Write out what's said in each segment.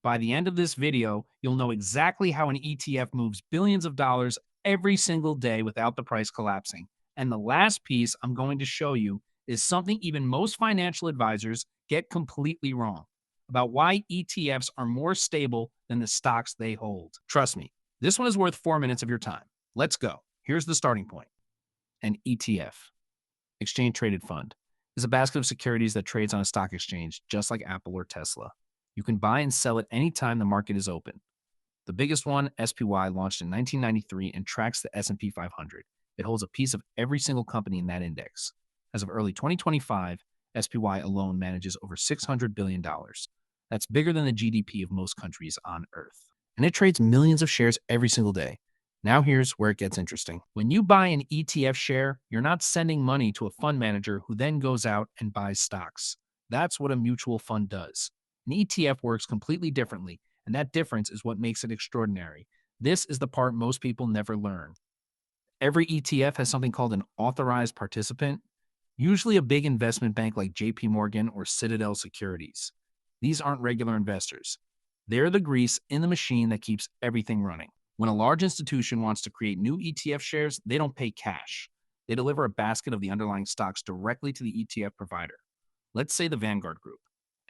By the end of this video, you'll know exactly how an ETF moves billions of dollars every single day without the price collapsing. And the last piece I'm going to show you is something even most financial advisors get completely wrong about why ETFs are more stable than the stocks they hold. Trust me, this one is worth 4 minutes of your time. Let's go. Here's the starting point. An ETF, exchange traded fund, is a basket of securities that trades on a stock exchange, just like Apple or Tesla. You can buy and sell it anytime the market is open. The biggest one, SPY, launched in 1993 and tracks the S&P 500. It holds a piece of every single company in that index. As of early 2025, SPY alone manages over $600 billion. That's bigger than the GDP of most countries on Earth. And it trades millions of shares every single day. Now here's where it gets interesting. When you buy an ETF share, you're not sending money to a fund manager who then goes out and buys stocks. That's what a mutual fund does. An ETF works completely differently, and that difference is what makes it extraordinary. This is the part most people never learn. Every ETF has something called an authorized participant, usually a big investment bank like JPMorgan or Citadel Securities. These aren't regular investors. They're the grease in the machine that keeps everything running. When a large institution wants to create new ETF shares, they don't pay cash. They deliver a basket of the underlying stocks directly to the ETF provider. Let's say the Vanguard Group.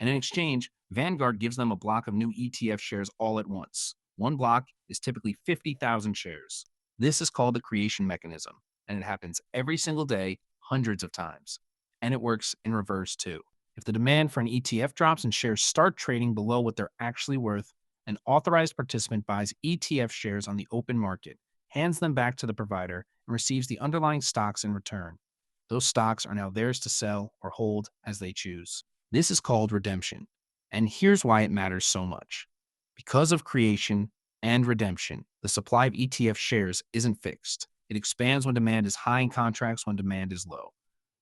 And in exchange, Vanguard gives them a block of new ETF shares all at once. One block is typically 50,000 shares. This is called the creation mechanism, and it happens every single day, hundreds of times. And it works in reverse too. If the demand for an ETF drops and shares start trading below what they're actually worth, an authorized participant buys ETF shares on the open market, hands them back to the provider, and receives the underlying stocks in return. Those stocks are now theirs to sell or hold as they choose. This is called redemption. And here's why it matters so much. Because of creation and redemption, the supply of ETF shares isn't fixed. It expands when demand is high and contracts when demand is low.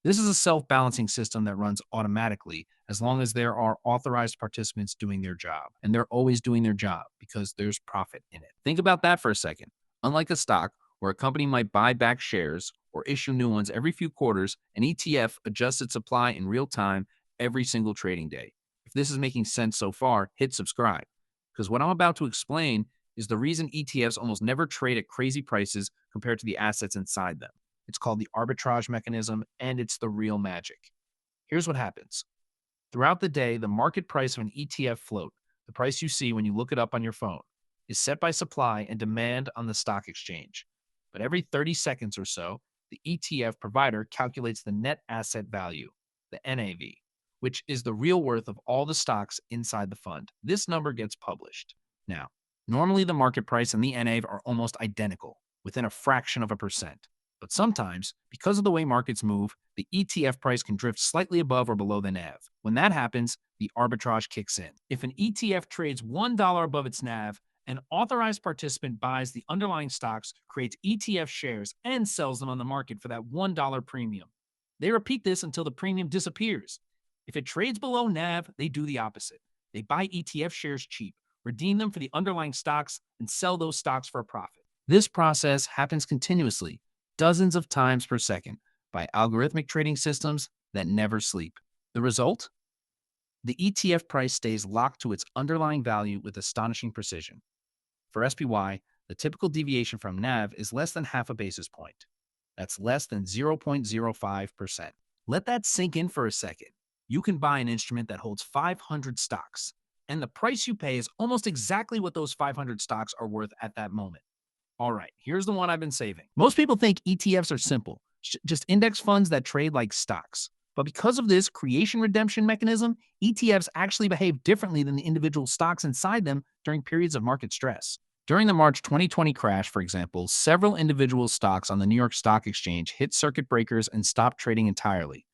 This is a self-balancing system that runs automatically as long as there are authorized participants doing their job. And they're always doing their job because there's profit in it. Think about that for a second. Unlike a stock where a company might buy back shares or issue new ones every few quarters, an ETF adjusts its supply in real time every single trading day. If this is making sense so far, hit subscribe. Because what I'm about to explain is the reason ETFs almost never trade at crazy prices compared to the assets inside them. It's called the arbitrage mechanism, and it's the real magic. Here's what happens. Throughout the day, the market price of an ETF float, the price you see when you look it up on your phone, is set by supply and demand on the stock exchange. But every 30 seconds or so, the ETF provider calculates the net asset value, the NAV, which is the real worth of all the stocks inside the fund. This number gets published. Now, normally the market price and the NAV are almost identical, within a fraction of a percent. But sometimes, because of the way markets move, the ETF price can drift slightly above or below the NAV. When that happens, the arbitrage kicks in. If an ETF trades $1 above its NAV, an authorized participant buys the underlying stocks, creates ETF shares, and sells them on the market for that $1 premium. They repeat this until the premium disappears. If it trades below NAV, they do the opposite. They buy ETF shares cheap, redeem them for the underlying stocks, and sell those stocks for a profit. This process happens continuously, dozens of times per second, by algorithmic trading systems that never sleep. The result? The ETF price stays locked to its underlying value with astonishing precision. For SPY, the typical deviation from NAV is less than half a basis point. That's less than 0.05%. Let that sink in for a second. You can buy an instrument that holds 500 stocks, and the price you pay is almost exactly what those 500 stocks are worth at that moment. All right, here's the one I've been saving. Most people think ETFs are simple, just index funds that trade like stocks. But because of this creation redemption mechanism, ETFs actually behave differently than the individual stocks inside them during periods of market stress. During the March 2020 crash, for example, several individual stocks on the New York Stock Exchange hit circuit breakers and stopped trading entirely.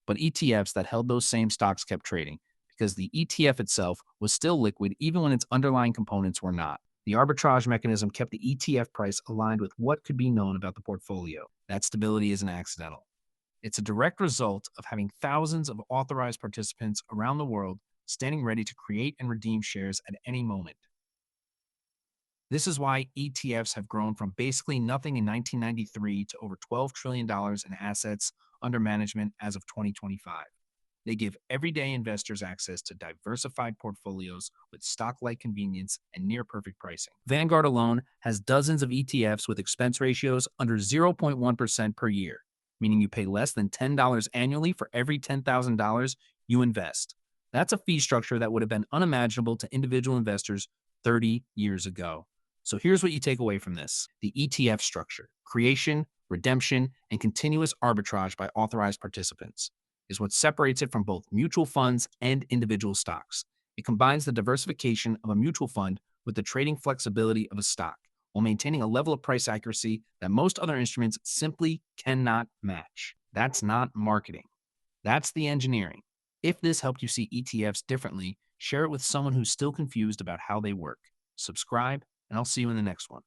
But ETFs that held those same stocks kept trading because the ETF itself was still liquid even when its underlying components were not. The arbitrage mechanism kept the ETF price aligned with what could be known about the portfolio. That stability isn't accidental. It's a direct result of having thousands of authorized participants around the world standing ready to create and redeem shares at any moment. This is why ETFs have grown from basically nothing in 1993 to over $12 trillion in assets under management as of 2025. They give everyday investors access to diversified portfolios with stock-like convenience and near-perfect pricing. Vanguard alone has dozens of ETFs with expense ratios under 0.1% per year, meaning you pay less than $10 annually for every $10,000 you invest. That's a fee structure that would have been unimaginable to individual investors 30 years ago. So here's what you take away from this. The ETF structure, creation, redemption, and continuous arbitrage by authorized participants, is what separates it from both mutual funds and individual stocks. It combines the diversification of a mutual fund with the trading flexibility of a stock, while maintaining a level of price accuracy that most other instruments simply cannot match. That's not marketing. That's the engineering. If this helped you see ETFs differently, share it with someone who's still confused about how they work. Subscribe, and I'll see you in the next one.